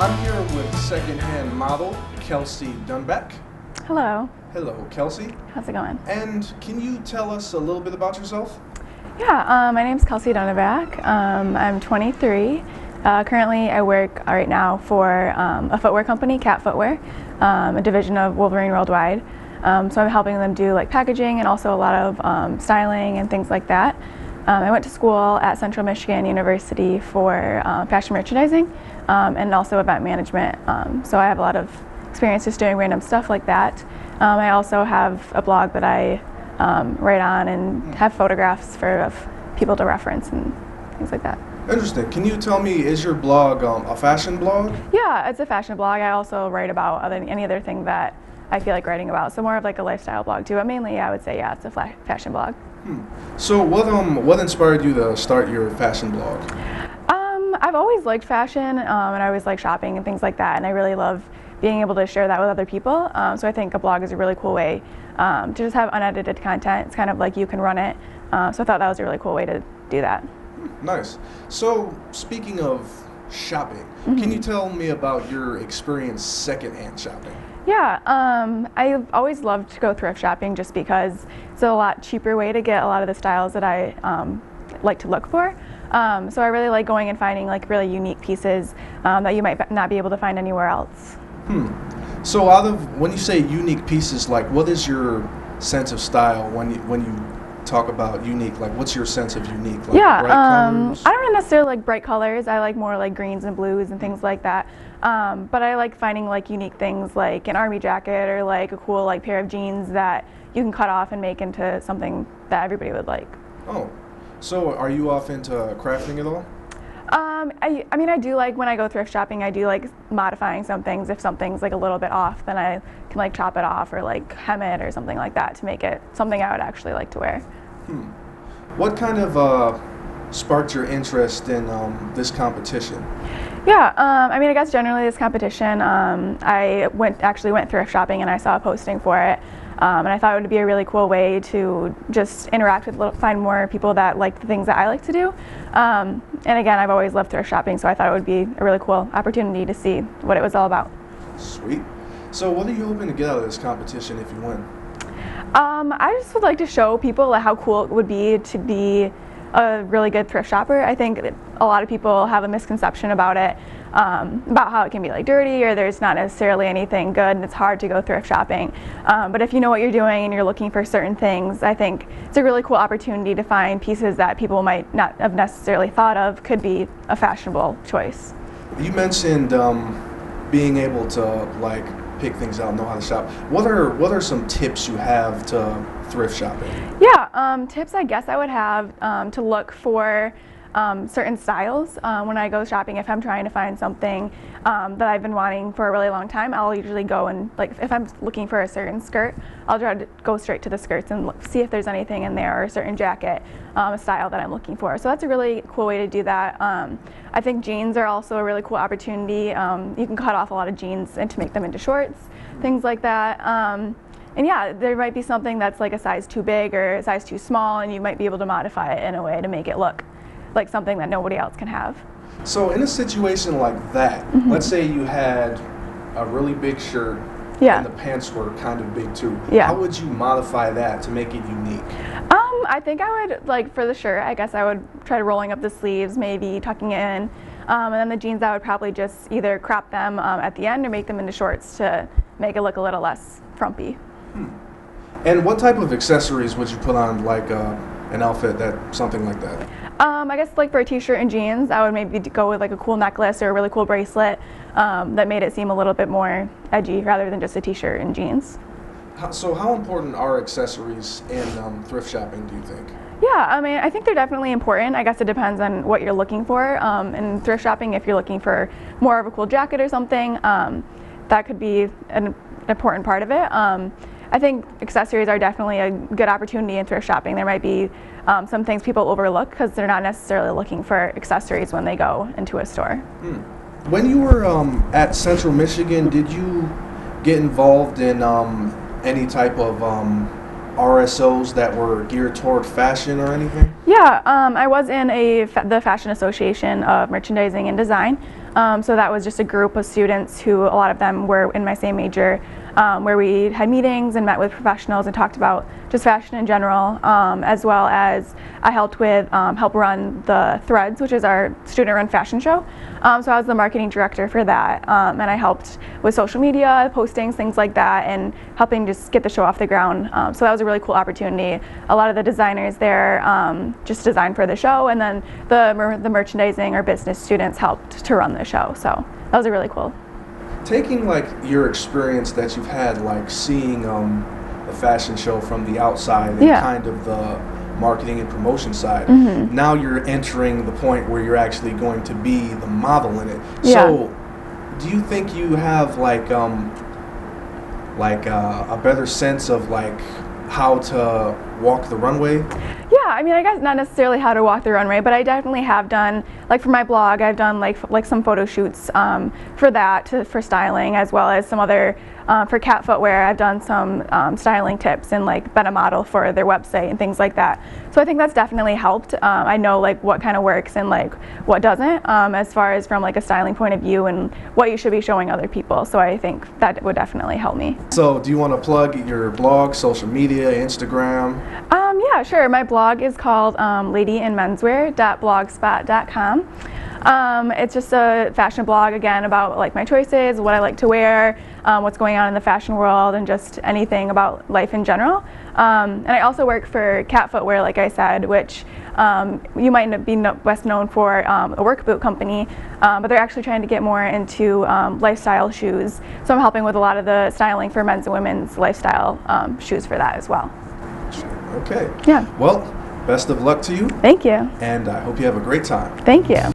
I'm here with secondhand model Kelsey Dunneback. Hello. Hello, Kelsey. How's it going? And can you tell us a little bit about yourself? Yeah, my name's Kelsey Dunneback. I'm 23. Currently, I work right now for a footwear company, Cat Footwear, a division of Wolverine Worldwide. So I'm helping them do like packaging and also a lot of styling and things like that. I went to school at Central Michigan University for fashion merchandising and also event management. So I have a lot of experience just doing random stuff like that. I also have a blog that I write on and have photographs of people to reference and things like that. Interesting. Can you tell me, is your blog a fashion blog? Yeah, it's a fashion blog. I also write about any other thing that I feel like writing about. So more of like a lifestyle blog too. But mainly, I would say, yeah, it's a fashion blog. So what inspired you to start your fashion blog? I've always liked fashion and I always like shopping and things like that. And I really love being able to share that with other people. So I think a blog is a really cool way to just have unedited content. It's kind of like you can run it. So I thought that was a really cool way to do that. Nice. So speaking of shopping, can you tell me about your experience secondhand shopping? Yeah, I've always loved to go thrift shopping just because it's a lot cheaper way to get a lot of the styles that I like to look for. So I really like going and finding like really unique pieces that you might not be able to find anywhere else. So when you say unique pieces, like what is your sense of style when you talk about unique? Like what's your sense of unique? Like Yeah, bright colors? I don't necessarily like bright colors. I like more like greens and blues and things like that. But I like finding like unique things like an army jacket or like a cool like pair of jeans that you can cut off and make into something that everybody would like. Oh, so are you off into crafting at all? I mean, I do like when I go thrift shopping, I do like modifying some things. If something's like a little bit off, then I can like chop it off or like hem it or something like that to make it something I would actually like to wear. What kind of sparked your interest in this competition? Yeah, I mean, I guess generally this competition, I actually went thrift shopping and I saw a posting for it. And I thought it would be a really cool way to just interact with, find more people that like the things that I like to do. And again, I've always loved thrift shopping, so I thought it would be a really cool opportunity to see what it was all about. Sweet. So what are you hoping to get out of this competition if you win? I just would like to show people how cool it would be to be a really good thrift shopper. I think a lot of people have a misconception about it, about how it can be like dirty or there's not necessarily anything good and it's hard to go thrift shopping. But if you know what you're doing and you're looking for certain things, I think it's a really cool opportunity to find pieces that people might not have necessarily thought of could be a fashionable choice. You mentioned being able to like pick things out, know how to shop. What are some tips you have to thrift shopping? Yeah, tips I guess I would have to look for certain styles when I go shopping. If I'm trying to find something that I've been wanting for a really long time, I'll usually go and like if I'm looking for a certain skirt, I'll try to go straight to the skirts and see if there's anything in there or a certain jacket, a style that I'm looking for. So that's a really cool way to do that. I think jeans are also a really cool opportunity. You can cut off a lot of jeans and to make them into shorts, things like that. And yeah, there might be something that's like a size too big or a size too small, and you might be able to modify it in a way to make it look like something that nobody else can have. So in a situation like that, let's say you had a really big shirt and the pants were kind of big too. How would you modify that to make it unique? I think I would, like for the shirt, I guess I would try rolling up the sleeves, maybe tucking it in. And then the jeans, I would probably just either crop them at the end or make them into shorts to make it look a little less frumpy. And what type of accessories would you put on like an outfit something like that? I guess like for a t-shirt and jeans, I would maybe go with like a cool necklace or a really cool bracelet that made it seem a little bit more edgy rather than just a t-shirt and jeans. So how important are accessories in thrift shopping, do you think? Yeah, I mean, I think they're definitely important. I guess it depends on what you're looking for. In thrift shopping, if you're looking for more of a cool jacket or something, that could be an important part of it. I think accessories are definitely a good opportunity in thrift shopping. There might be some things people overlook because they're not necessarily looking for accessories when they go into a store. When you were at Central Michigan, did you get involved in any type of RSOs that were geared toward fashion or anything? Yeah, I was in the Fashion Association of Merchandising and Design. So that was just a group of students who, a lot of them were in my same major, where we had meetings and met with professionals and talked about just fashion in general, as well as I helped run the Threads, which is our student-run fashion show. So I was the marketing director for that, and I helped with social media, postings, things like that, and helping just get the show off the ground. So that was a really cool opportunity. A lot of the designers there just designed for the show, and then the merchandising or business students helped to run the show. So that was a really cool. Taking like your experience that you've had, like seeing the fashion show from the outside and kind of the marketing and promotion side, now you're entering the point where you're actually going to be the model in it. So do you think you have like a better sense of like how to walk the runway? Yeah, I mean, I guess not necessarily how to walk the runway, but I definitely have done, like for my blog, I've done like some photo shoots for that, for styling, as well as some other, for cat footwear, I've done some styling tips and like been a model for their website and things like that. So I think that's definitely helped. I know like what kind of works and like what doesn't, as far as from like a styling point of view and what you should be showing other people. So I think that would definitely help me. So do you want to plug your blog, social media, Instagram? Yeah, sure. My blog is called ladyinmenswear.blogspot.com. It's just a fashion blog, again, about like my choices, what I like to wear, what's going on in the fashion world, and just anything about life in general. And I also work for Cat Footwear, like I said, which you might be best known for, a work boot company, but they're actually trying to get more into lifestyle shoes. So I'm helping with a lot of the styling for men's and women's lifestyle shoes for that as well. Okay. Yeah. Well, best of luck to you. Thank you. And I hope you have a great time. Thank you.